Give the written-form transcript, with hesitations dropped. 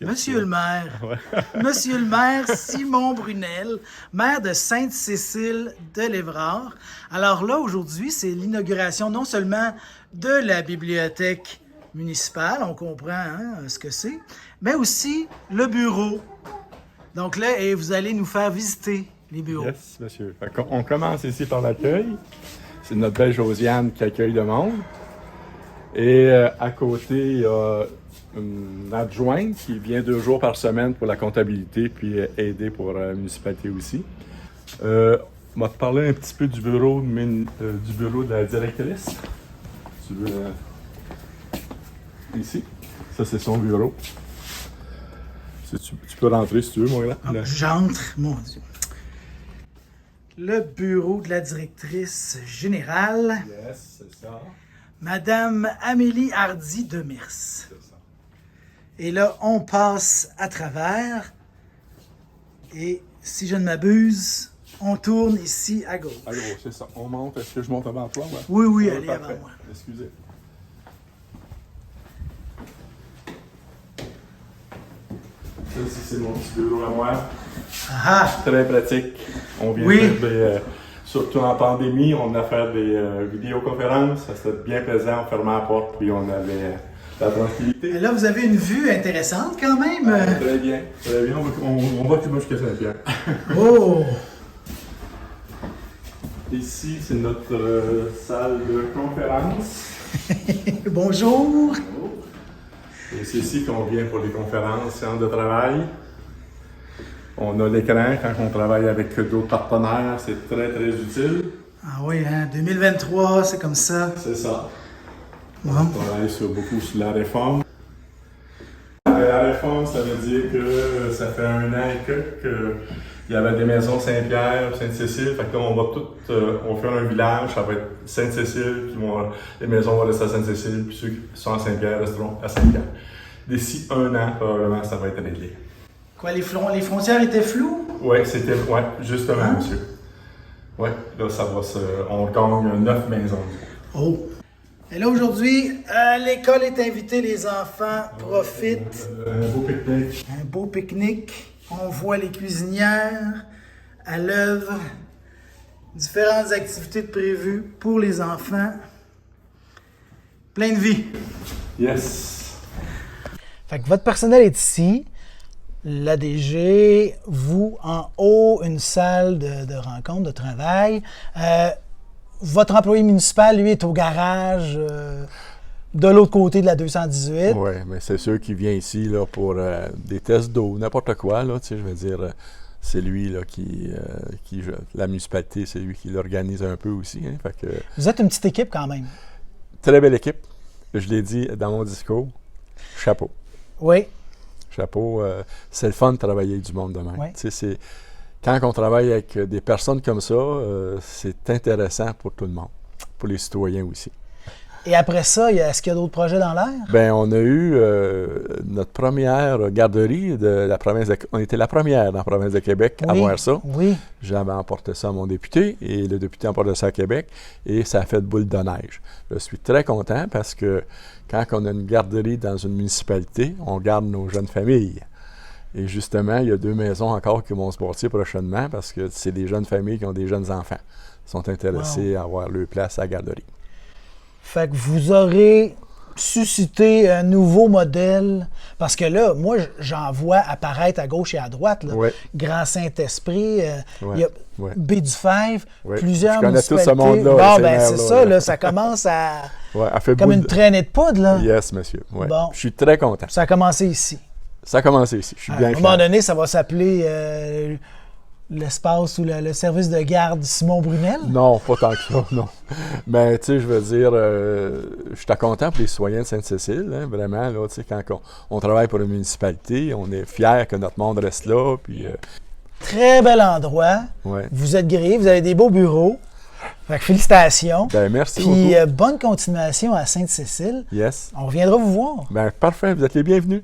Monsieur le maire, Ouais. Monsieur le maire Simon Brunel, maire de Sainte-Cécile de l'Évrard. Alors là, aujourd'hui, c'est l'inauguration non seulement de la bibliothèque municipale, on comprend ce que c'est, mais aussi le bureau. Donc là, et vous allez nous faire visiter les bureaux. Yes, monsieur. On commence ici par l'accueil. C'est notre belle Josiane qui accueille le monde. Et à côté, il y a une adjointe qui vient 2 jours par semaine pour la comptabilité, puis aider pour la municipalité aussi. On va te parler un petit peu du bureau de la directrice. Tu veux, ici. Ça, c'est son bureau. Tu peux rentrer si tu veux, mon grand. Ah, j'entre, mon Dieu. Le bureau de la directrice générale, Yes, c'est ça. Madame Amélie Hardy de Mirs. C'est ça. Et là, on passe à travers. Et si je ne m'abuse, on tourne ici à gauche. Ah, gros, c'est ça. On monte. Est-ce que je monte avant toi? Ouais. Oui, oui, Ouais, allez parfait. avant moi. Excusez. Ça, c'est mon petit bureau à moi. Ah, Très pratique. On vient Oui. faire surtout en pandémie, on a fait des vidéoconférences. Ça c'était bien plaisant. On fermait la porte, puis on avait la tranquillité. et là, vous avez une vue intéressante quand même. Très bien. Très bien. On va tout jusqu'à Saint-Pierre. Oh, Ici, c'est notre salle de conférence. bonjour. Et c'est ici qu'on vient pour les conférences, séances de travail. On a l'écran quand on travaille avec d'autres partenaires, c'est très très utile. Ah oui, 2023, c'est comme ça. C'est ça. Bon. On travaille beaucoup sur la réforme. La réforme, ça veut dire que ça fait 1 an et que il y avait des maisons Saint-Pierre, Sainte-Cécile. Fait que là, on va on fait un village, ça va être Sainte-Cécile, puis les maisons vont rester à Sainte-Cécile, puis ceux qui sont à Saint-Pierre resteront à Saint-Pierre. D'ici 1 an, probablement, ça va être réglé. Quoi, les frontières étaient floues? Oui, justement, monsieur. Oui, là, on gagne 9 maisons. Oh. Et là, aujourd'hui, l'école est invitée, les enfants profitent. Un beau pique-nique. Un beau pique-nique. On voit les cuisinières à l'œuvre. Différentes activités prévues pour les enfants. Plein de vie. Yes. Fait que votre personnel est ici. L'ADG, vous, en haut, une salle de rencontre, de travail. Votre employé municipal, lui, est au garage de l'autre côté de la 218. Oui, mais c'est sûr qu'il vient ici là, pour des tests d'eau, n'importe quoi. Là, je veux dire, c'est lui là, la municipalité, c'est lui qui l'organise un peu aussi. Hein, fait que, Vous êtes une petite équipe quand même. très belle équipe. Je l'ai dit dans mon discours. Chapeau. Oui. Chapeau. C'est le fun de travailler avec du monde de même. Ouais. Quand on travaille avec des personnes comme ça, c'est intéressant pour tout le monde, pour les citoyens aussi. Et après ça, est-ce qu'il y a d'autres projets dans l'air? Bien, on a eu notre première garderie de la province on était la première dans la province de Québec à voir ça. Oui. J'avais emporté ça à mon député et le député a emporté ça à Québec et ça a fait boule de neige. Je suis très content parce que quand on a une garderie dans une municipalité, on garde nos jeunes familles. Et justement, il y a 2 maisons encore qui vont se bâtir prochainement parce que c'est des jeunes familles qui ont des jeunes enfants. Ils sont intéressés à avoir leur place à la garderie. Fait que vous aurez suscité un nouveau modèle. Parce que là, moi, j'en vois apparaître à gauche et à droite. Là. Ouais. Grand Saint-Esprit, il y a Ouais. Baie du Fèvre, Ouais. plusieurs Je connais tout municipalités. ce monde-là, Bon, ces ben c'est maires-là, ça, là. là, ça commence à... Ouais, elle fait comme boule une traînée de poudre, là. Yes, monsieur. Ouais. Bon. Je suis très content. Ça a commencé ici. Ça a commencé ici. Je suis À bien un moment fier. donné, ça va s'appeler l'espace ou le service de garde Simon Brunel. Non, pas tant que ça, non. Mais tu sais, je veux dire, je suis content pour les citoyens de Sainte-Cécile, hein, vraiment, là, tu sais, quand on travaille pour une municipalité, on est fiers que notre monde reste là, puis... Très bel endroit. ouais. Vous êtes gris, vous avez des beaux bureaux. Fait que félicitations. Ben, merci Puis beaucoup. bonne continuation à Sainte-Cécile. Yes. On reviendra vous voir. Ben, parfait, vous êtes les bienvenus.